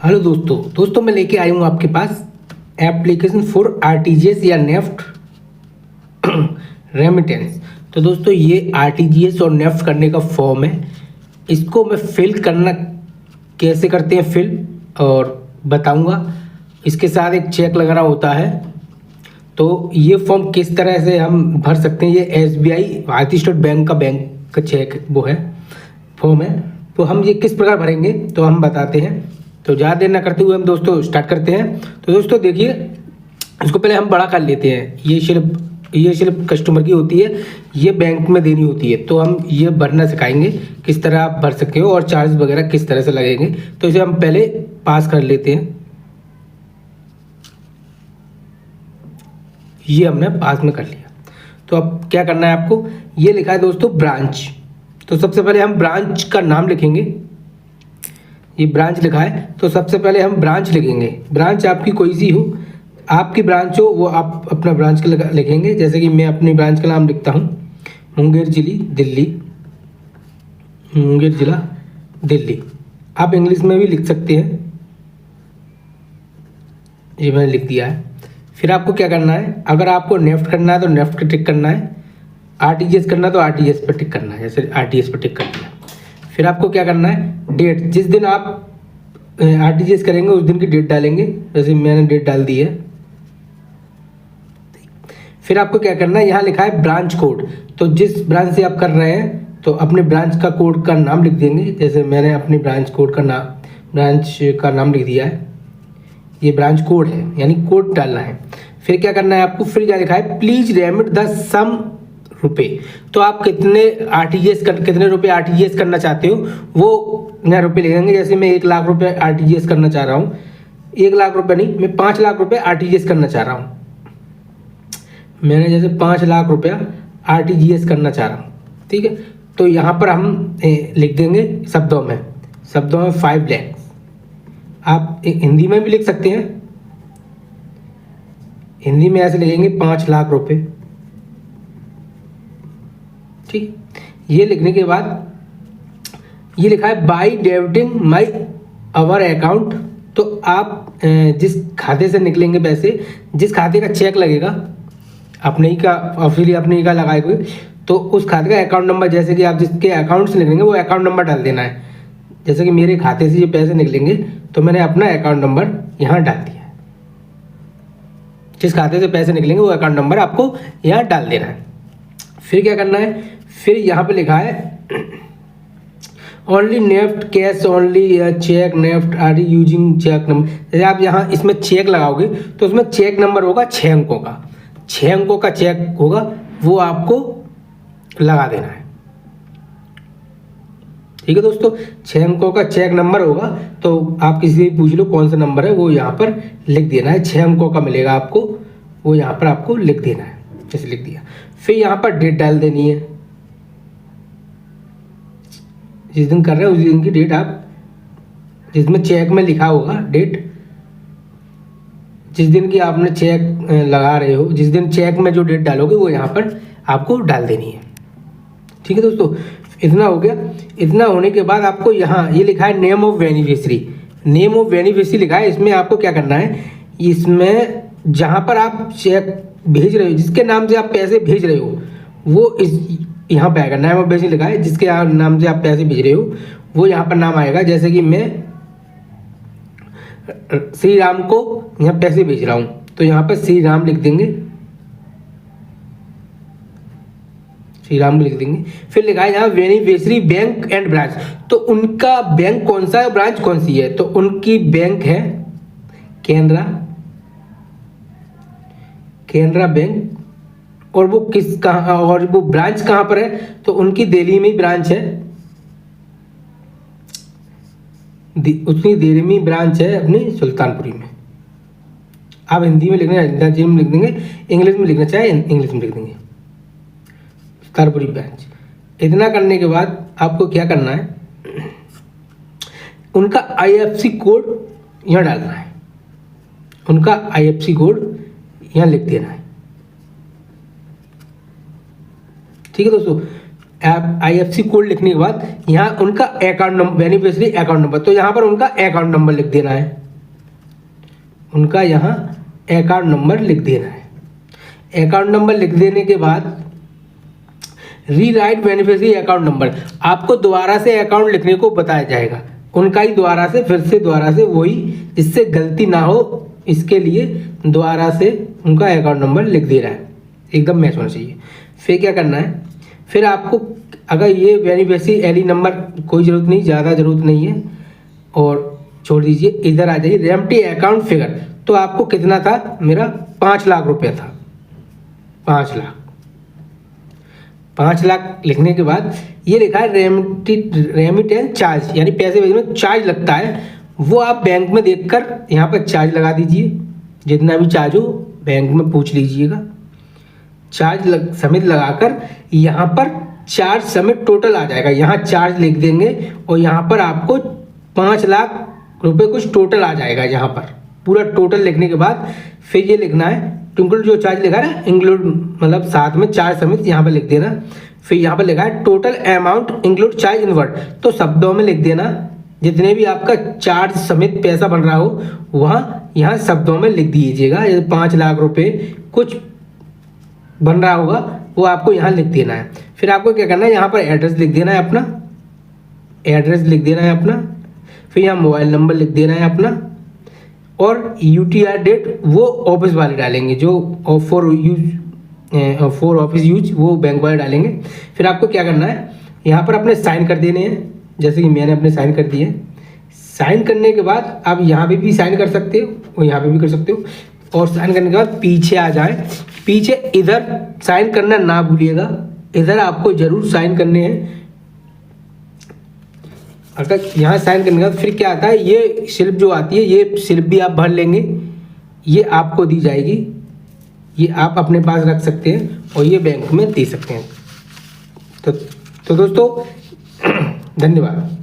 Hello दोस्तों मैं लेके आई हूँ आपके पास एप्लीकेशन फॉर आरटीजीएस या नेफ्ट रेमिटेंस। तो दोस्तों ये आरटीजीएस और नेफ्ट करने का फॉर्म है। इसको मैं फिल करना कैसे करते हैं फिल और बताऊंगा। इसके साथ एक चेक लगाना होता है। तो ये फॉर्म किस तरह से हम भर सकते हैं, ये एसबीआई भारतीय स्टेट बैंक का चेक वो है, फॉर्म है। तो हम ये किस प्रकार भरेंगे तो हम बताते हैं। तो ज़्यादा देर ना करते हुए हम दोस्तों स्टार्ट करते हैं। तो दोस्तों देखिए, इसको पहले हम बड़ा कर लेते हैं। ये सिर्फ कस्टमर की होती है, ये बैंक में देनी होती है। तो हम ये भरना सिखाएंगे किस तरह आप भर सकते हो और चार्ज वगैरह किस तरह से लगेंगे। तो इसे हम पहले पास कर लेते हैं। ये हमने पास में कर लिया। तो अब क्या करना है आपको, ये लिखा है दोस्तों ब्रांच। तो सबसे पहले हम ब्रांच का नाम लिखेंगे। ये ब्रांच लिखा है तो सबसे पहले हम ब्रांच लिखेंगे। ब्रांच आपकी कोई सी हो, आपकी ब्रांच हो वो आप अपना ब्रांच का लिखेंगे। जैसे कि मैं अपनी ब्रांच का नाम लिखता हूँ मुंगेर जिला दिल्ली। आप इंग्लिश में भी लिख सकते हैं, ये मैंने लिख दिया है। फिर आपको क्या करना है, अगर आपको नेफ्ट करना है तो नेफ्ट पे टिक करना है, आरटीजीएस करना है तो आरटीजीएस पर टिक करना है। जैसे आरटीजीएस पर टिक कर दिया। फिर आपको क्या करना है, डेट, जिस दिन आप आरटीजीएस करेंगे उस दिन की डेट डालेंगे। जैसे मैंने डेट डाल दी है। फिर आपको क्या करना है, यहाँ लिखा है ब्रांच कोड। तो जिस ब्रांच से आप कर रहे हैं तो अपने ब्रांच का कोड का नाम लिख देंगे। जैसे मैंने अपनी ब्रांच का नाम लिख दिया है। ये ब्रांच कोड है, यानी कोड डालना है। फिर क्या करना है आपको, फिर क्या लिखा है, प्लीज रेमिट द सम रुपये। तो आप कितने रुपए आरटीजीएस करना चाहते हो वो यहाँ रुपये लिखेंगे। जैसे मैं 1 लाख रुपए आरटीजीएस करना चाह रहा हूँ, 1 लाख रुपए नहीं, मैं 5 लाख रुपए आरटीजीएस करना चाह रहा हूँ। मैंने जैसे 5 लाख रुपया आरटीजीएस करना चाह रहा हूँ, ठीक है। तो यहाँ पर हम लिख देंगे शब्दों में 5 लाख। आप हिंदी में भी लिख सकते हैं, हिंदी में ऐसे लिखेंगे 5 लाख रुपए, ठीक। ये लिखने के बाद ये लिखा है by debiting my our account. तो आप जिस खाते से निकलेंगे पैसे, जिस खाते का चेक लगेगा अपने ही का लगाए हुए, तो उस खाते का अकाउंट नंबर, जैसे कि आप जिसके अकाउंट से निकलेंगे वो अकाउंट नंबर डाल देना है। जैसे कि मेरे खाते से ये पैसे निकलेंगे तो मैंने अपना अकाउंट नंबर यहाँ डाल दिया है। जिस खाते से पैसे निकलेंगे वो अकाउंट नंबर आपको यहाँ डाल देना है। फिर क्या करना है, फिर यहाँ पे लिखा है only NEFT cash only cheque NEFT or using cheque number. जैसे आप यहाँ इसमें चेक लगाओगे तो उसमें चेक नंबर होगा 6 अंकों का, 6 अंकों का चेक होगा, वो आपको लगा देना है, ठीक है दोस्तों। 6 अंकों का चेक नंबर होगा। तो आप किसी से पूछ लो कौन सा नंबर है, वो यहाँ पर लिख देना है। 6 अंकों का मिलेगा आपको, वो यहाँ पर आपको लिख देना है। जैसे लिख दिया, फिर यहाँ पर डेट डाल देनी है। जिस दिन कर रहे हैं उस दिन की डेट आप, जिसमें चेक में लिखा होगा डेट, जिस दिन की आपने चेक लगा रहे हो, जिस दिन चेक में जो डेट डालोगे वो यहाँ पर आपको डाल देनी है, ठीक है दोस्तों। इतना हो गया। इतना होने के बाद आपको यहाँ ये लिखा है name of beneficiary. Name of beneficiary लिखा है। इसमें आपको क्या करना है, इसमें जहाँ पर आप चेक भेज रहे हो, जिसके नाम से आप पैसे भेज रहे हो, वो इस यहाँ पे आएगा। नेम ऑफ बेनिफिशियरी लिखा है, जिसके नाम से आप पैसे भेज रहे हो वो यहाँ पर नाम आएगा। जैसे कि मैं श्री राम को यहाँ पैसे भेज रहा हूँ, तो यहाँ पर श्री राम लिख देंगे, श्री राम लिख देंगे। फिर लिखा है यहाँ बेनिफिशियरी बैंक एंड ब्रांच। तो उनका बैंक कौन सा है, ब्रांच कौन सी है, तो उनकी बैंक है कैनरा बैंक। और वो कहाँ, और वो ब्रांच कहाँ पर है, तो उनकी दिल्ली में ही ब्रांच है, उसकी दिल्ली में ब्रांच है अपनी सुल्तानपुरी में। आप हिंदी में लिखना है हिंदी में लिख देंगे, इंग्लिश में लिखना चाहे इंग्लिश में लिख देंगे, सुल्तानपुरी ब्रांच। इतना करने के बाद आपको क्या करना है, उनका आईएफएससी कोड यहाँ डालना है। उनका आईएफएससी कोड यहाँ लिख देना है, ठीक है दोस्तों। IFSC कोड लिखने के बाद यहाँ उनका account number, beneficiary account number, तो यहाँ पर उनका अकाउंट नंबर लिख देना है, उनका यहाँ अकाउंट नंबर लिख देना है। अकाउंट नंबर लिख देने के बाद रीराइट बेनिफिशियरी अकाउंट नंबर, आपको दोबारा से अकाउंट लिखने को बताया जाएगा, उनका ही दोबारा से फिर से दोबारा से वही, जिससे गलती ना हो इसके लिए दोबारा से उनका अकाउंट नंबर लिख दे रहा है, एकदम मैच होना चाहिए। फिर क्या करना है, फिर आपको अगर ये बेनिफिशियरी एलई नंबर कोई ज़रूरत नहीं, ज़्यादा ज़रूरत नहीं है और छोड़ दीजिए। इधर आ जाइए रेमटी अकाउंट फिगर, तो आपको कितना था, मेरा 5 लाख रुपये था, 5 लाख। 5 लाख लिखने के बाद ये लिखा है रेमिटेंस चार्ज, यानी पैसे भेजने में चार्ज लगता है, वो आप बैंक में देखकर यहाँ पर चार्ज लगा दीजिए, जितना भी चार्ज हो बैंक में पूछ लीजिएगा। चार्ज समेत लगाकर यहाँ पर चार्ज समेत टोटल आ जाएगा, यहाँ चार्ज लिख देंगे और यहाँ पर आपको 5 लाख रुपए कुछ टोटल आ जाएगा। यहाँ पर पूरा टोटल लिखने के बाद फिर ये लिखना है इंक्लूड, जो चार्ज लिखा है ना इंक्लूड, मतलब साथ में चार्ज समेत यहाँ पर लिख देना। फिर यहाँ पर लिखा है total amount include charge in word, तो शब्दों में लिख देना, जितने भी आपका चार्ज समेत पैसा बन रहा हो वहाँ यहाँ शब्दों में लिख दीजिएगा। जैसे 5 लाख रुपए कुछ बन रहा होगा वो आपको यहाँ लिख देना है। फिर आपको क्या करना है, यहाँ पर एड्रेस लिख देना है अपना, एड्रेस लिख देना है अपना, फिर यहाँ मोबाइल नंबर लिख देना है अपना, और UTR डेट वो ऑफिस वाले डालेंगे, जो फॉर ऑफिस यूज वो बैंक वाले डालेंगे। फिर आपको क्या करना है, यहाँ पर अपने साइन कर देने हैं, जैसे कि मैंने अपने साइन कर दिए। साइन करने के बाद आप यहाँ पे भी साइन कर सकते हो और यहाँ पे भी कर सकते हो, और साइन करने के बाद पीछे आ जाए, पीछे इधर साइन करना ना भूलिएगा, इधर आपको जरूर साइन करने हैं। अगर यहाँ साइन करने के बाद फिर क्या आता है, ये स्लिप जो आती है, ये स्लिप भी आप भर लेंगे, ये आपको दी जाएगी, ये आप अपने पास रख सकते हैं और ये बैंक में दे सकते हैं। तो दोस्तों धन्यवाद।